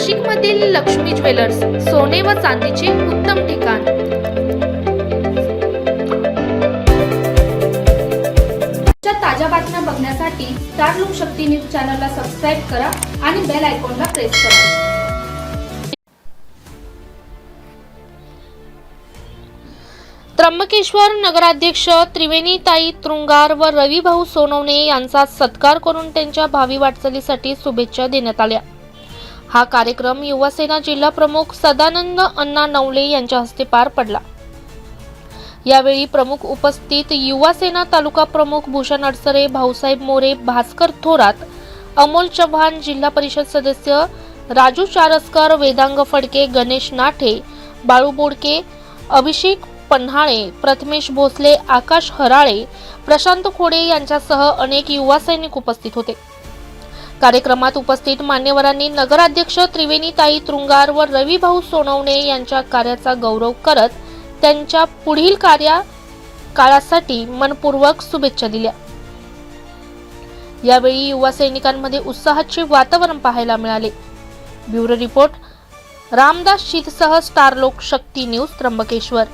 नाशिकमधील लक्ष्मी ज्वेलर्स, सोने व चांदीचे उत्तम ठिकाण। ताज्या बातम्या बघण्यासाठी स्टार लोकशक्ती न्यूज चॅनलला सबस्क्राइब करा आणि बेल आयकॉनला प्रेस करा। त्र्यंबकेश्वर नगराध्यक्ष त्रिवेणीताई तृंगार व रविभाऊ सोनवणे यांचा सत्कार करून त्यांच्या भावी वाटचालीसाठी शुभेच्छा देण्यात आल्या। हा कार्यक्रम युवासेना जिल्हा प्रमुख सदानंद अण्णा नवले यांच्या हस्ते पार पडला। यावेळी प्रमुख उपस्थित युवासेना तालुका प्रमुख भूषण अडसरे, भाऊसाहेब मोरे, भास्कर थोरात, अमोल चव्हाण, जिल्हा परिषद सदस्य राजू चारसकर, वेदांग फडके, गणेश नाठे, बाळू बोडके, अभिषेक पन्हाळे, प्रथमेश भोसले, आकाश हराळे, प्रशांत खोडे यांच्यासह अनेक युवा सैनिक उपस्थित होते। कार्यक्रमात उपस्थित मान्यवरांनी नगराध्यक्ष त्रिवेणीताई तृंगार व रविभाऊ सोनवणे यांच्या कार्याचा गौरव करत त्यांच्या पुढील काळासाठी मनपूर्वक शुभेच्छा दिल्या। यावेळी युवा सैनिकांमध्ये उत्साहाचे वातावरण पाहायला मिळाले। ब्युरो रिपोर्ट रामदास शीतसह स्टार लोकशक्ती न्यूज त्र्यंबकेश्वर।